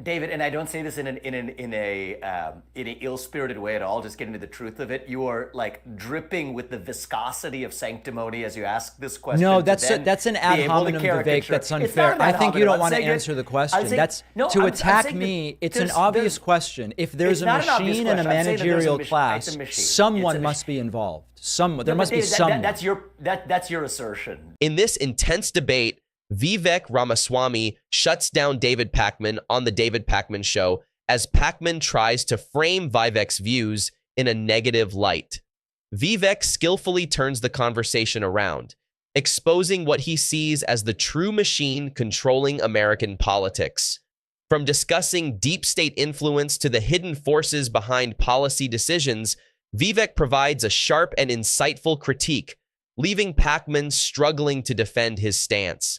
David, and I don't say this in an ill-spirited way at all. Just getting to the truth of it, you are like dripping with the viscosity of sanctimony as you ask this question. No, to that's an be ad able to hominem, Vivek. caricature. That's It's not unfair. an I ad think you hominem. don't want to saying that- answer the I'm question. saying- That's no, to I'm attack saying me. that It's an there's- obvious there's- question. If there's it's a not an obvious machine and a question. I'm saying that there's a managerial machine. class, It's a machine. someone must be involved. There must be David, someone. That's your assertion. In this intense debate, Vivek Ramaswamy shuts down David Pakman on the David Pakman Show as Pakman tries to frame Vivek's views in a negative light. Vivek skillfully turns the conversation around, exposing what he sees as the true machine controlling American politics. From discussing deep state influence to the hidden forces behind policy decisions, Vivek provides a sharp and insightful critique, leaving Pakman struggling to defend his stance.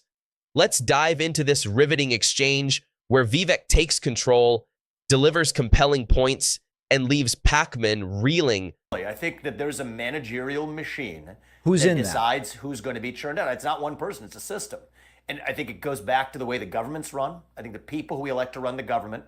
Let's dive into this riveting exchange where Vivek takes control, delivers compelling points, and leaves Pakman reeling. I think that there's a managerial machine Who's that in that? decides who's going to be churned out. It's not one person, it's a system. And I think it goes back to the way the government's run. I think the people who we elect to run the government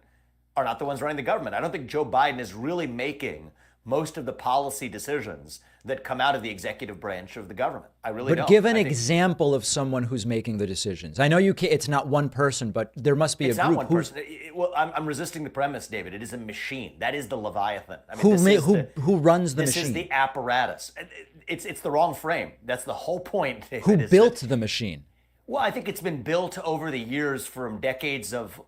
are not the ones running the government. I don't think Joe Biden is really making most of the policy decisions that come out of the executive branch of the government. I really don't. But give an I think example of someone who's making the decisions. I know you can't, it's not one person, but there must be it's a not group. one Who's- person. Well, I'm resisting the premise, David. It is a machine. That is the Leviathan. I mean, Who this ma- is who the- who runs the This machine? is the apparatus. It's the wrong frame. That's the whole point, David, Who is built that- the machine? Well, I think it's been built over the years from decades of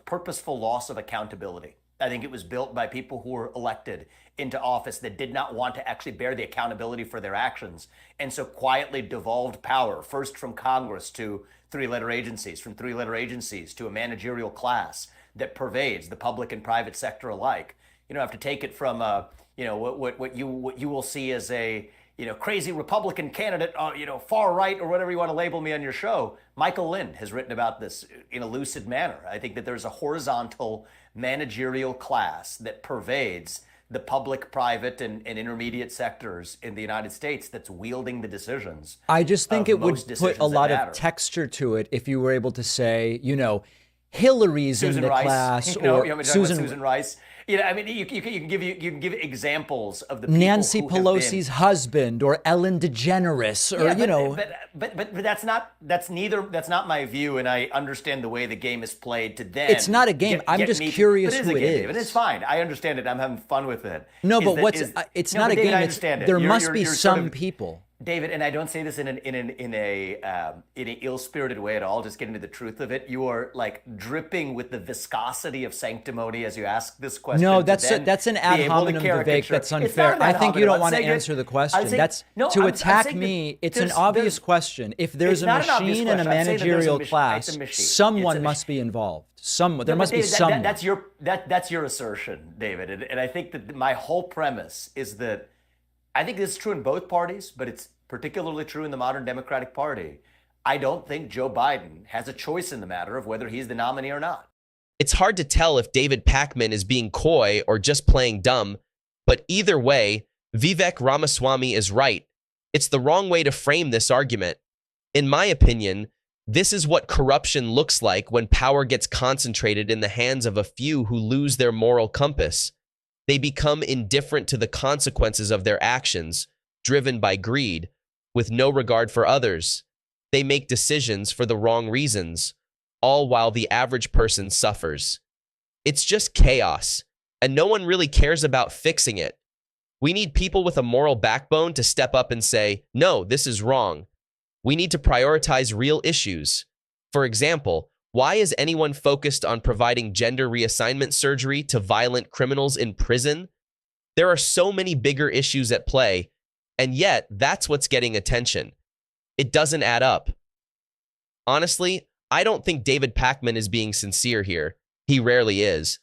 purposeful loss of accountability. I think it was built by people who were elected into office that did not want to actually bear the accountability for their actions, and so quietly devolved power, first from Congress to three-letter agencies, from three-letter agencies to a managerial class that pervades the public and private sector alike. You don't have to take it from what you will see as a crazy Republican candidate, far right or whatever you want to label me on your show. Michael Lind has written about this in a lucid manner. I think that there's a horizontal managerial class that pervades the public, private, and intermediate sectors in the United States that's wielding the decisions. I just think it would most put decisions a that lot matter. of texture to it if you were able to say, Hillary's Susan in the Rice, class, you know, or you want me to talk about Susan Susan Rice. I mean, you can give examples of the people Nancy who have Pelosi's husband, or Ellen DeGeneres, or but that's not my view, and I understand the way the game is played. To then It's not a game. I'm just curious but who a it game, is. David. It's fine. I understand it. I'm having fun with it. No, Is but that- it's no, not but a David, game. I It's, understand it. there You're- must you're- be you're sort some of- people. David, and I don't say this in an ill-spirited way at all. Just getting to the truth of it, you are like dripping with the viscosity of sanctimony as you ask this question. No, to that's then an be ad able to hominem, Vivek. caricature. That's It's not unfair. an I ad think you hominem. don't I'm want to saying that- answer the I'm question. saying- That's no, to I'm attack saying that me. It's an there's- obvious question. If there's it's a not an obvious machine and a question. I'm saying that there's a managerial machine. class, It's a machine. someone It's a must be involved. There But must be David, someone. That's your assertion, David, and I think that my whole premise is that I think this is true in both parties, but it's particularly true in the modern Democratic Party. I don't think Joe Biden has a choice in the matter of whether he's the nominee or not. It's hard to tell if David Pakman is being coy or just playing dumb, but either way, Vivek Ramaswamy is right. It's the wrong way to frame this argument. In my opinion, this is what corruption looks like when power gets concentrated in the hands of a few who lose their moral compass. They become indifferent to the consequences of their actions, driven by greed, with no regard for others. They make decisions for the wrong reasons, all while the average person suffers. It's just chaos, and no one really cares about fixing it. We need people with a moral backbone to step up and say, no, this is wrong. We need to prioritize real issues. For example, why is anyone focused on providing gender reassignment surgery to violent criminals in prison? There are so many bigger issues at play, and yet that's what's getting attention. It doesn't add up. Honestly, I don't think David Pakman is being sincere here. He rarely is.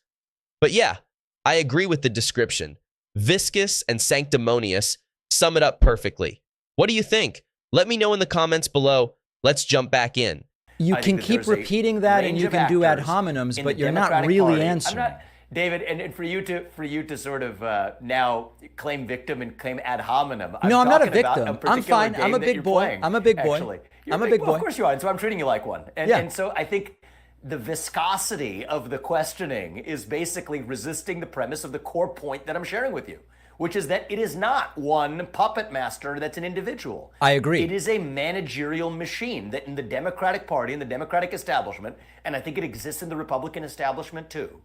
But yeah, I agree with the description. Viscous and sanctimonious sum it up perfectly. What do you think? Let me know in the comments below. Let's jump back in. You I can think that keep there's a repeating that, and range you of can do ad actors hominems, in but the you're not Democratic really Party. answering. David, and for you to sort of now claim victim and claim ad hominem. No, I'm not a talking about victim. particular I'm fine. I'm game a that big you're boy. playing, I'm a big boy. actually. I'm a big Well, boy. of course you are, and so I'm treating you like one. Yeah. And so I think the viscosity of the questioning is basically resisting the premise of the core point that I'm sharing with you, which is that it is not one puppet master that's an individual. I agree. It is a managerial machine that in the Democratic Party, in the Democratic establishment, and I think it exists in the Republican establishment too,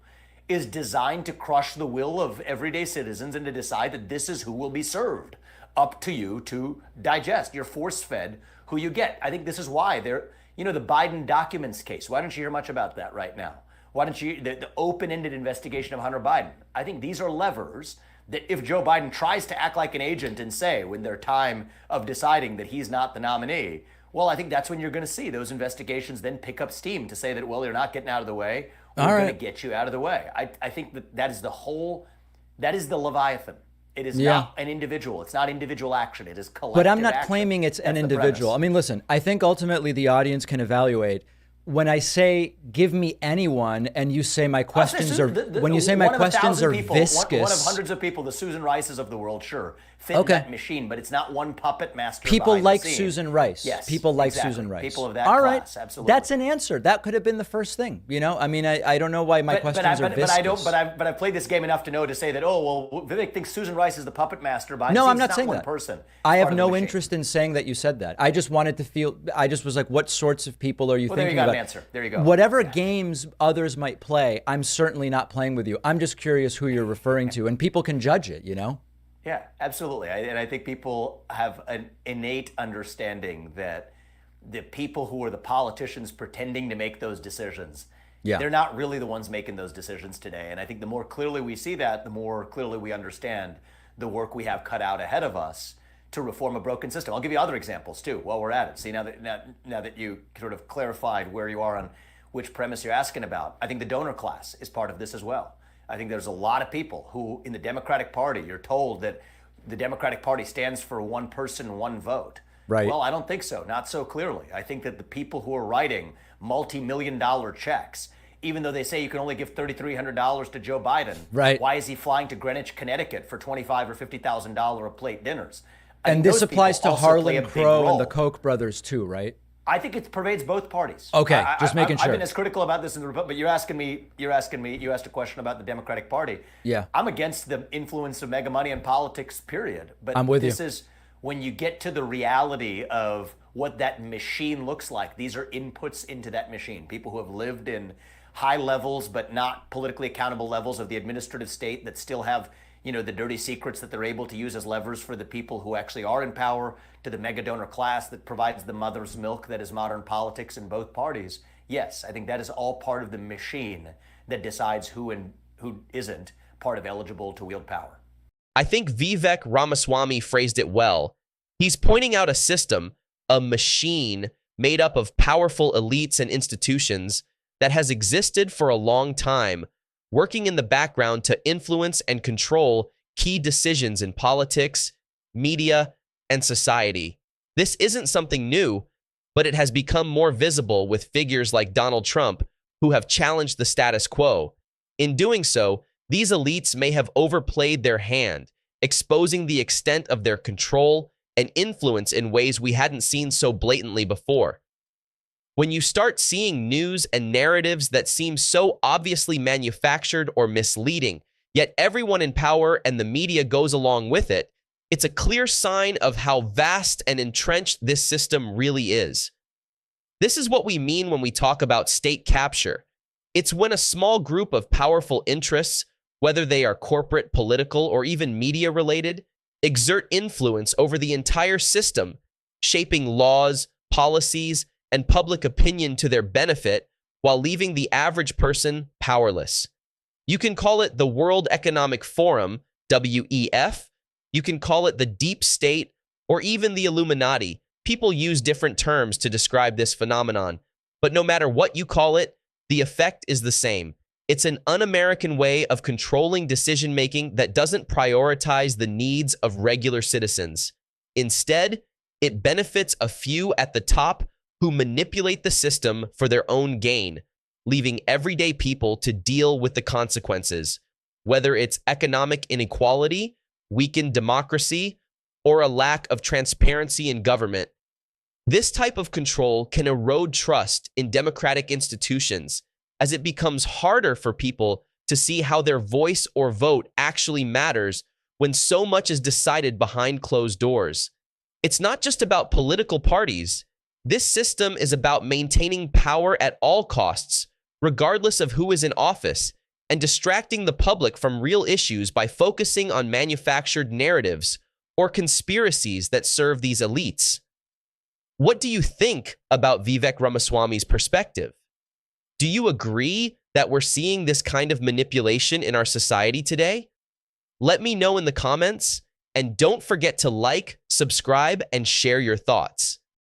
is designed to crush the will of everyday citizens and to decide that this is who will be served. Up to you to digest. You're force-fed who you get. I think this is why they're, the Biden documents case. Why don't you hear much about that right now? Why don't you, the open-ended investigation of Hunter Biden? I think these are levers that if Joe Biden tries to act like an agent and say when their time of deciding that he's not the nominee, well, I think that's when you're going to see those investigations then pick up steam to say that, well, you're not getting out of the way. We're going to get you out of the way. I think that is the Leviathan. It is not an individual. It's not individual action. It is collective But I'm not action. claiming it's That's an the individual. premise. I mean, listen, I think ultimately the audience can evaluate. When I say give me anyone, and you say my questions are when you say my questions are viscous, one of hundreds of people, the Susan Rices of the world, sure, fit in Okay. that machine, but it's not one puppet master. people behind like the scene. Susan Rice. Yes, People like exactly. Susan Rice. People of that All right. class, absolutely. That's an answer. That could have been the first thing. I mean, I don't know why my questions are viscous. But I've played this game enough to know to say that, oh, well, Vivek thinks Susan Rice is the puppet master behind the No, scenes. I'm not It's saying one that. person. It's I have part of the no machine. interest in saying that you said that. I just wanted to feel. I just was like, what sorts of people are you Well, there thinking you got about? an answer. There you go. Whatever games others might play, I'm certainly not playing with you. I'm just curious who you're referring to, and people can judge it. Yeah, absolutely. And I think people have an innate understanding that the people who are the politicians pretending to make those decisions, they're not really the ones making those decisions today. And I think the more clearly we see that, the more clearly we understand the work we have cut out ahead of us to reform a broken system. I'll give you other examples too while we're at it. See, now that you sort of clarified where you are on which premise you're asking about, I think the donor class is part of this as well. I think there's a lot of people who in the Democratic Party, you're told that the Democratic Party stands for one person, one vote. Right. Well, I don't think so, not so clearly. I think that the people who are writing multi-million-dollar checks, even though they say you can only give $3,300 to Joe Biden, Right. why is he flying to Greenwich, Connecticut for $25,000 or $50,000 a plate dinners? I And think this those applies to people also play a Harlan big Crow and the role. Koch brothers too, right? I think it pervades both parties. Okay, just making I've sure. been as critical about this in the Republic, but you asked a question about the Democratic Party. Yeah. I'm against the influence of mega money in politics, period. But I'm with this you. is when you get to the reality of what that machine looks like. These are inputs into that machine. People who have lived in high levels, but not politically accountable levels of the administrative state that still have the dirty secrets that they're able to use as levers for the people who actually are in power, to the mega donor class that provides the mother's milk that is modern politics in both parties. Yes, I think that is all part of the machine that decides who and who isn't part of eligible to wield power. I think Vivek Ramaswamy phrased it well. He's pointing out a system, a machine made up of powerful elites and institutions that has existed for a long time, working in the background to influence and control key decisions in politics, media, and society. This isn't something new, but it has become more visible with figures like Donald Trump, who have challenged the status quo. In doing so, these elites may have overplayed their hand, exposing the extent of their control and influence in ways we hadn't seen so blatantly before. When you start seeing news and narratives that seem so obviously manufactured or misleading, yet everyone in power and the media goes along with it, it's a clear sign of how vast and entrenched this system really is. This is what we mean when we talk about state capture. It's when a small group of powerful interests, whether they are corporate, political, or even media related, exert influence over the entire system, shaping laws, policies, and public opinion to their benefit while leaving the average person powerless. You can call it the World Economic Forum, WEF. You can call it the deep state or even the Illuminati. People use different terms to describe this phenomenon, but no matter what you call it, the effect is the same. It's an un-American way of controlling decision-making that doesn't prioritize the needs of regular citizens. Instead, it benefits a few at the top who manipulate the system for their own gain, leaving everyday people to deal with the consequences, whether it's economic inequality, weakened democracy, or a lack of transparency in government. This type of control can erode trust in democratic institutions as it becomes harder for people to see how their voice or vote actually matters when so much is decided behind closed doors. It's not just about political parties. This system is about maintaining power at all costs, regardless of who is in office, and distracting the public from real issues by focusing on manufactured narratives or conspiracies that serve these elites. What do you think about Vivek Ramaswamy's perspective? Do you agree that we're seeing this kind of manipulation in our society today? Let me know in the comments, and don't forget to like, subscribe, and share your thoughts.